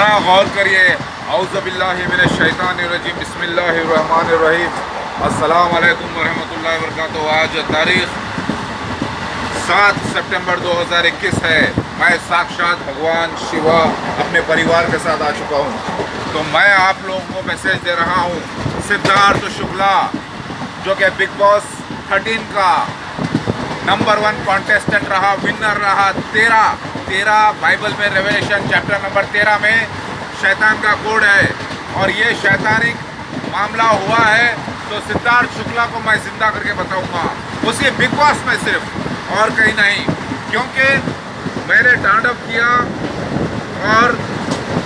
ज़रा गौर करिए। औज़ु बिल्लाहि मिनश शैतानिर रजीम, बिस्मिल्लाहिर रहमानिर रहीम। अस्सलाम वालेकुम वरहमतुल्लाहि वबरकातुहू। आज तारीख़ 7 सितंबर 2021 है। मैं साक्षात भगवान शिवा अपने परिवार के साथ आ चुका हूँ। तो मैं आप लोगों को मैसेज दे रहा हूँ, सिद्धार्थ शुक्ला जो कि बिग बॉस 13 का नंबर 1 कॉन्टेस्टेंट रहा, विनर रहा। 13 बाइबल में रेवलेशन चैप्टर नंबर 13 में शैतान का कोड है और ये शैतानिक मामला हुआ है। तो सिद्धार्थ शुक्ला को मैं जिंदा करके बताऊंगा, उसी बिग बॉस में सिर्फ, और कहीं नहीं। क्योंकि मैंने तांडव किया और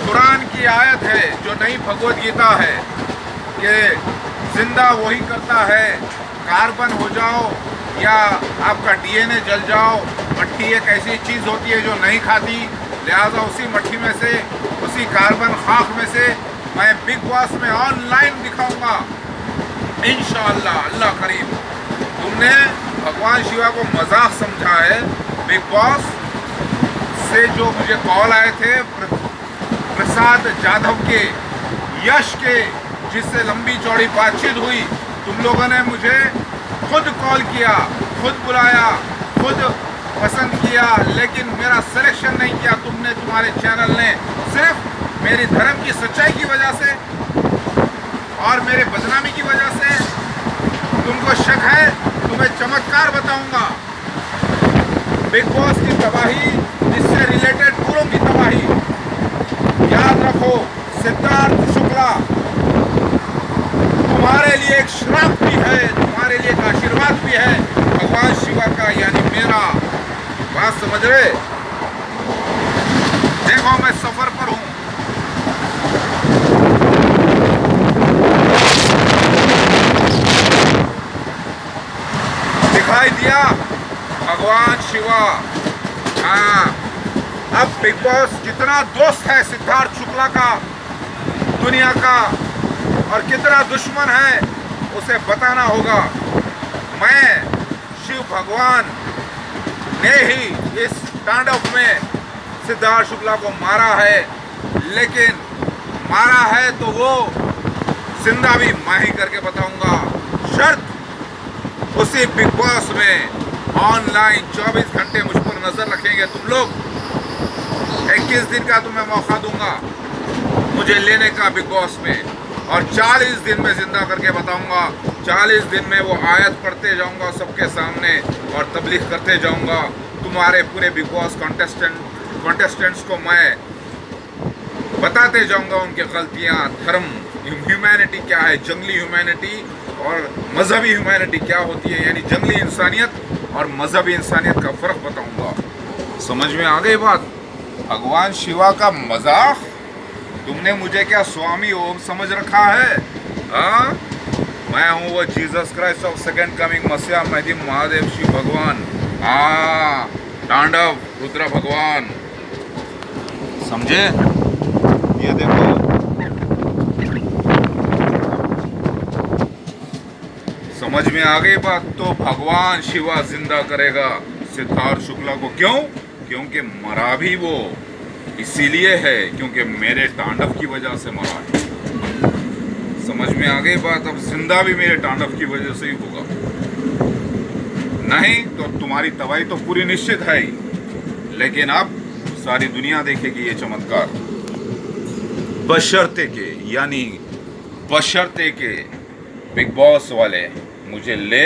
कुरान की आयत है जो नई भगवद गीता है कि जिंदा वही करता है, कार्बन हो जाओ या आपका डीएनए जल जाओ। मट्टी एक ऐसी चीज़ होती है जो नहीं खाती, लिहाजा उसी मट्टी में से, उसी कार्बन खाक में से मैं बिग बॉस में ऑनलाइन दिखाऊंगा इंशाअल्लाह, अल्लाह करीम। तुमने भगवान शिवा को मजाक समझा है। बिग बॉस से जो मुझे कॉल आए थे प्रसाद जाधव के, यश के, जिससे लंबी चौड़ी बातचीत हुई, तुम लोगों ने मुझे खुद कॉल किया, खुद बुलाया, खुद पसंद किया, लेकिन मेरा सिलेक्शन नहीं किया तुमने, तुम्हारे चैनल ने। सिर्फ मेरी धर्म की सच्चाई की वजह से और मेरे बदनामी की वजह से तुमको शक है। तुम्हें चमत्कार बताऊंगा, बिग बॉस की तबाही, इससे रिलेटेड पूरों की तबाही। याद रखो, सिद्धार्थ शुक्ला तुम्हारे लिए एक श्राप भी है, तुम्हारे लिए एक आशीर्वाद भी है भगवान शिवा का, यानी मेरा। बात समझ रहे? देखो मैं सफर पर हूं। दिखाई दिया भगवान शिवा। हाँ, अब बिग बॉस जितना दोस्त है सिद्धार्थ शुक्ला का दुनिया का और कितना दुश्मन है उसे बताना होगा। मैं शिव भगवान ने ही इस तांडव में सिद्धार्थ शुक्ला को मारा है, लेकिन मारा है तो वो जिंदा भी मैं ही करके बताऊंगा। शर्त उसी बिग बॉस में ऑनलाइन 24 घंटे मुझ पर नजर रखेंगे तुम लोग। 21 दिन का तुम्हें मौका दूंगा मुझे लेने का बिग बॉस में, और 40 दिन में जिंदा करके बताऊंगा। 40 दिन में वो आयत पढ़ते जाऊंगा सबके सामने और तबलीग करते जाऊंगा। तुम्हारे पूरे बिग बॉस कॉन्टेस्टेंट्स को मैं बताते जाऊंगा उनकी गलतियां, धर्म, ह्यूमैनिटी क्या है, जंगली ह्यूमैनिटी और मजहबी ह्यूमैनिटी क्या होती है, यानी जंगली इंसानियत और मजहबी इंसानियत का फ़र्क बताऊंगा। समझ में आ गई बात? भगवान शिवा का मजाक, तुमने मुझे क्या स्वामी ओम समझ रखा है? हाँ, मैं हूँ वो Jesus Christ of second coming, मसीहा महदी महादेव शिव भगवान। हाँ, तांडव रुद्र भगवान, समझे? ये देखो, समझ में आ गई बात? तो भगवान शिवा जिंदा करेगा सिद्धार्थ शुक्ला को। क्यों? क्योंकि मरा भी वो इसीलिए है क्योंकि मेरे तांडव की वजह से मरा है। समझ में आ गई बात? अब जिंदा भी मेरे तांडव की वजह से ही होगा, नहीं तो तुम्हारी तबाही तो पूरी निश्चित है ही। लेकिन अब सारी दुनिया देखेगी ये चमत्कार, बशर्ते के, यानी बशर्ते के बिग बॉस वाले मुझे ले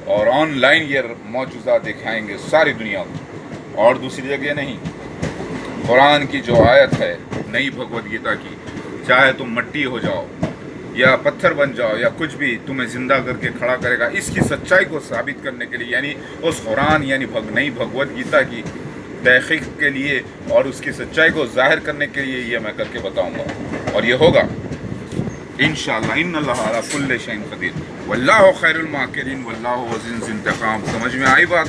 और ऑनलाइन ये मौजूदा दिखाएंगे सारी दुनिया को, और दूसरी जगह नहीं। कुरान की जो आयत है नई भगवद गीता की, चाहे तुम मट्टी हो जाओ या पत्थर बन जाओ या कुछ भी, तुम्हें जिंदा करके खड़ा करेगा। इसकी सच्चाई को साबित करने के लिए, यानी उस कुरान यानी नई भगवद गीता की तहकीक के लिए और उसकी सच्चाई को जाहिर करने के लिए ये मैं करके बताऊंगा, और ये होगा इंशाअल्लाह। इन्नल्लाह अला कुल्लि शैइन क़दीर वल्लाहु खैरुल माकिरीन वल्लाहु अज़ीज़ुल इंतकाम। समझ में आई बात?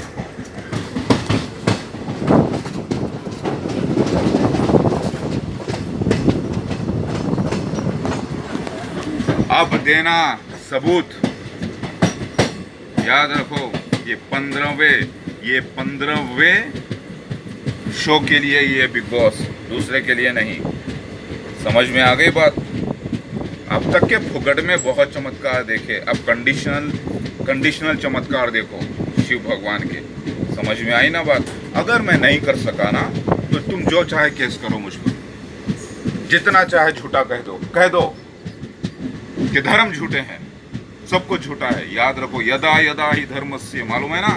अब देना सबूत। याद रखो, ये 15वें शो के लिए ये बिग बॉस, दूसरे के लिए नहीं। समझ में आ गई बात। अब तक के फुकट में बहुत चमत्कार देखे, अब कंडीशनल चमत्कार देखो शिव भगवान के। समझ में आई ना बात। अगर मैं नहीं कर सका ना तो तुम जो चाहे केस करो मुझ पर, जितना चाहे झूठा कह दो कि धर्म झूठे हैं, सब कुछ झूठा है। याद रखो, यदा यदा ही धर्मस्य, मालूम है ना।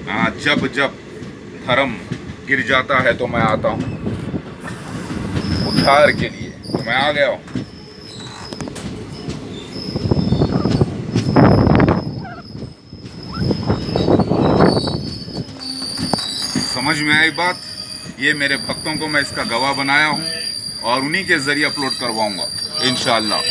हाँ, जब जब धर्म गिर जाता है तो मैं आता हूँ उद्धार के लिए। तो मैं आ गया हूँ। समझ में आई बात। ये मेरे भक्तों को मैं इसका गवाह बनाया हूँ और उन्हीं के जरिए अपलोड करवाऊंगा इंशाअल्लाह।